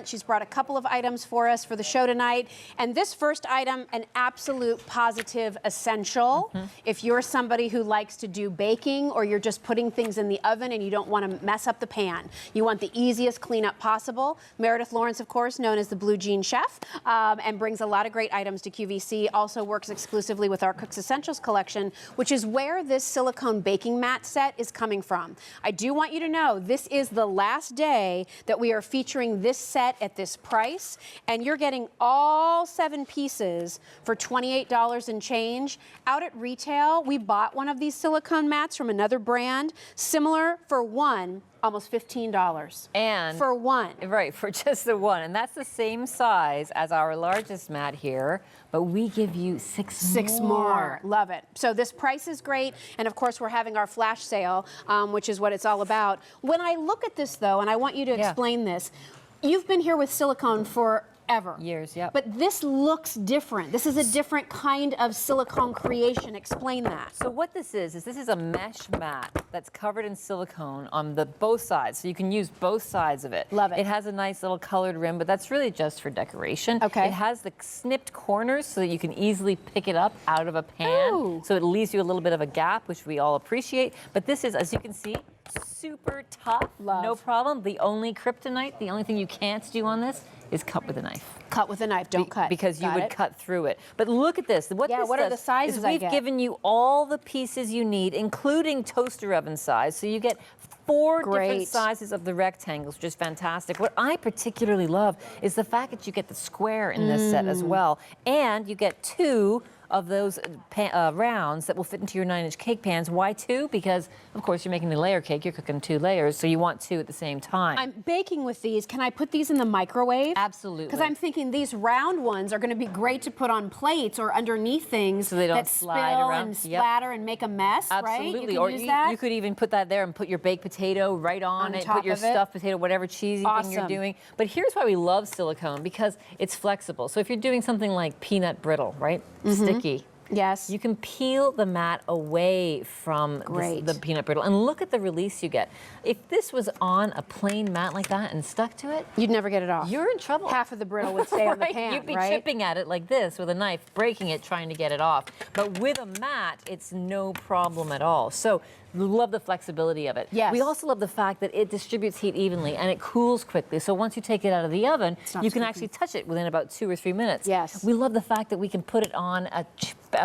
She's brought a couple of items for us for the show tonight. And this first item, an absolute positive essential. If you're somebody who likes to do baking or you're just putting things in the oven and you don't want to mess up the pan, you want the easiest cleanup possible. Meredith Lawrence, of course, known as the Blue Jean Chef, and brings a lot of great items to QVC. Also works exclusively with our Cooks Essentials collection, which is where this silicone baking mat set is coming from. I do want you to know this is the last day that we are featuring this set at this price, and you're getting all 7 pieces for $28 and change. Out at retail, we bought one of these silicone mats from another brand, similar for one, almost $15. And for one. Right, for just the one. And that's the same size as our largest mat here, but we give you six more. Love it. So this price is great. And of course, we're having our flash sale, which is what it's all about. When I look at this, though, and I want you to explain this, you've been here with silicone for years, But this looks different. This is a different kind of silicone creation. Explain that. So what this is this is a mesh mat that's covered in silicone on both sides. So you can use both sides of it. Love it. It has a nice little colored rim, but that's really just for decoration. Okay. It has the snipped corners so that you can easily pick it up out of a pan. Ooh. So it leaves you a little bit of a gap, which we all appreciate. But this is, as you can see, super tough. Love. No problem. The only kryptonite, the only thing you can't do on this is cut with a knife. Cut with a knife, don't cut. Because you would cut through it. But look at this. What are the sizes I we've get? given you all the pieces you need, including toaster oven size. So you get 4 different sizes of the rectangles, which is fantastic. What I particularly love is the fact that you get the square in this set as well. And you get 2 of those rounds that will fit into your 9-inch cake pans. Why 2? Because, of course, you're making a layer cake. You're cooking 2 layers, so you want 2 at the same time. I'm baking with these. Can I put these in the microwave? Absolutely. Because I'm thinking these round ones are going to be great to put on plates or underneath things so they don't that slide spill around and splatter and make a mess, Absolutely. right? You could even put that there and put your baked potato right on it, put your stuffed potato, whatever cheesy thing you're doing. But here's why we love silicone, because it's flexible. So if you're doing something like peanut brittle, right? Sticky. Yes. You can peel the mat away from the peanut brittle. And look at the release you get. If this was on a plain mat like that and stuck to it, you'd never get it off. You're in trouble. Half of the brittle would stay on the pan, You'd be chipping at it like this with a knife, breaking it, trying to get it off. But with a mat, it's no problem at all. So we love the flexibility of it. Yes. We also love the fact that it distributes heat evenly and it cools quickly. So once you take it out of the oven, you can actually touch it within about 2 or 3 minutes. Yes. We love the fact that we can put it on a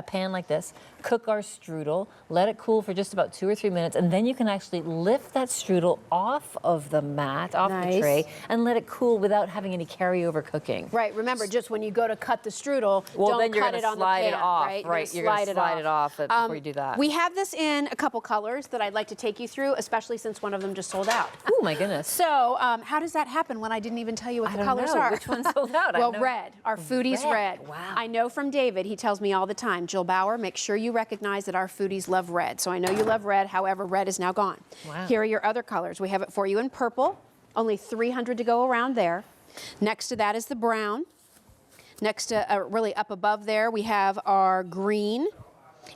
pan like this, cook our strudel, let it cool for just about 2 or 3 minutes, and then you can actually lift that strudel off of the mat, off the tray, and let it cool without having any carryover cooking. Right. Remember, just when you go to cut the strudel, well, don't cut it on the pan, it off, right? You're going to slide it off before you do that. We have this in a couple colors that I'd like to take you through, especially since one of them just sold out. Oh my goodness. So how does that happen when I didn't even tell you what the colors are? Which one sold out? Well, red. Our foodies red. Wow. I know from David, he tells me all the time, Jill Bauer, make sure you recognize that our foodies love red. So I know you love red, however, red is now gone. Wow. Here are your other colors. We have it for you in purple, only 300 to go around there. Next to that is the brown. Next to, really up above there, we have our green.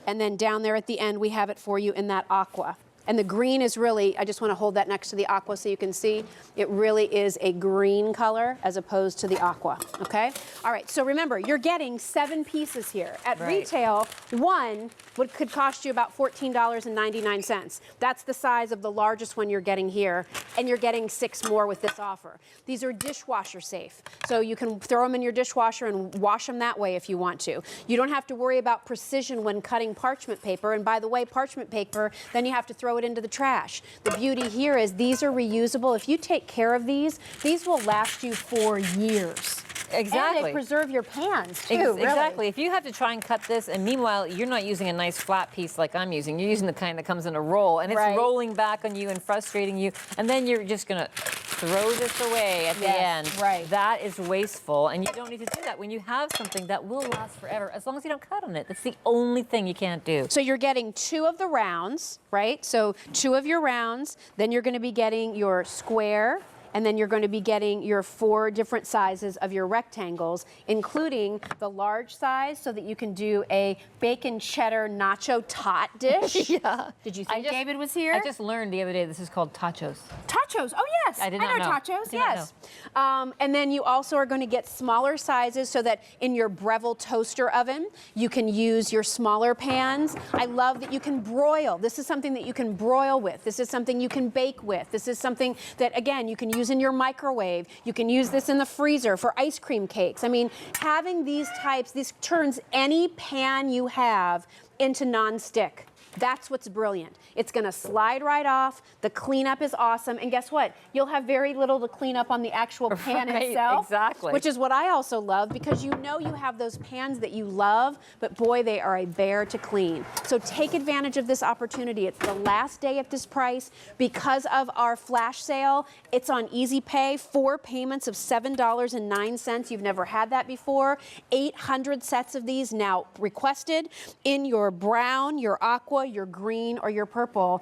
And then down there at the end, we have it for you in that aqua. And the green is really, I just want to hold that next to the aqua so you can see, it really is a green color as opposed to the aqua, okay? All right, so remember, you're getting 7 pieces here. At retail, one could cost you about $14.99. That's the size of the largest one you're getting here, and you're getting 6 more with this offer. These are dishwasher safe, so you can throw them in your dishwasher and wash them that way if you want to. You don't have to worry about precision when cutting parchment paper, and by the way, parchment paper, then you have to throw it into the trash. The beauty here is these are reusable. If you take care of these will last you for years. Exactly. And they preserve your pans, too, Exactly. really. If you have to try and cut this, and meanwhile, you're not using a nice flat piece like I'm using. You're using the kind that comes in a roll, and it's rolling back on you and frustrating you, and then you're just going to throw this away at the end. Right. That is wasteful, and you don't need to do that when you have something that will last forever, as long as you don't cut on it. That's the only thing you can't do. So you're getting 2 of the rounds, right? So 2 of your rounds, then you're going to be getting your square And then you're going to be getting your 4 different sizes of your rectangles, including the large size so that you can do a bacon cheddar nacho tot dish. Yeah. Did you think David was here? I just learned the other day this is called tachos. Tachos, oh yes. I did not know know. tachos, I did not yes. And then you also are going to get smaller sizes so that in your Breville toaster oven, you can use your smaller pans. I love that you can broil. This is something that you can broil with. This is something you can bake with. This is something that, again, you can use in your microwave. You can use this in the freezer for ice cream cakes. I mean, having these types, this turns any pan you have into nonstick. That's what's brilliant. It's going to slide right off. The cleanup is awesome. And guess what? You'll have very little to clean up on the actual pan itself. Exactly. Which is what I also love, because you know you have those pans that you love, but boy, they are a bear to clean. So take advantage of this opportunity. It's the last day at this price. Because of our flash sale, it's on Easy Pay, 4 payments of $7.09. You've never had that before. 800 sets of these now requested in your brown, your aqua, your green, or your purple.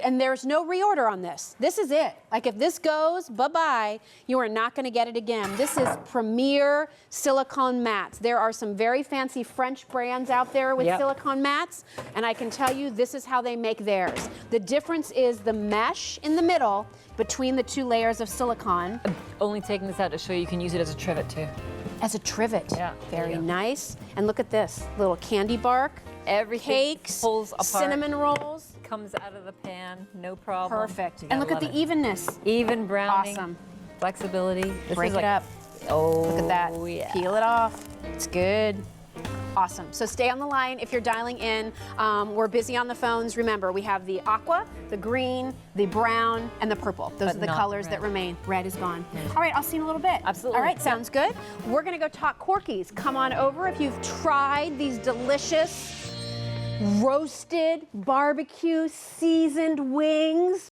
And there's no reorder on this. This is it. Like, if this goes, bye-bye, you are not going to get it again. This is premier silicone mats. There are some very fancy French brands out there with silicone mats, and I can tell you this is how they make theirs. The difference is the mesh in the middle between the 2 layers of silicone. I'm only taking this out to show you can use it as a trivet too. As a trivet. Yeah. Very nice. And look at this, little candy bark. Everything Cakes, pulls apart. Cinnamon rolls. Comes out of the pan, no problem. Perfect. You And gotta look at love the it. evenness. Even browning. Awesome. Flexibility. This Break is it like, up. Oh, Look at that. yeah. Peel it off. It's good. Awesome. So stay on the line if you're dialing in. We're busy on the phones. Remember, we have the aqua, the green, the brown, and the purple. Those But are the not colors red. that remain. Red is gone. All right, I'll see you in a little bit. Absolutely. All right, sounds good. We're going to go talk Corkies. Come on over if you've tried these delicious roasted barbecue seasoned wings.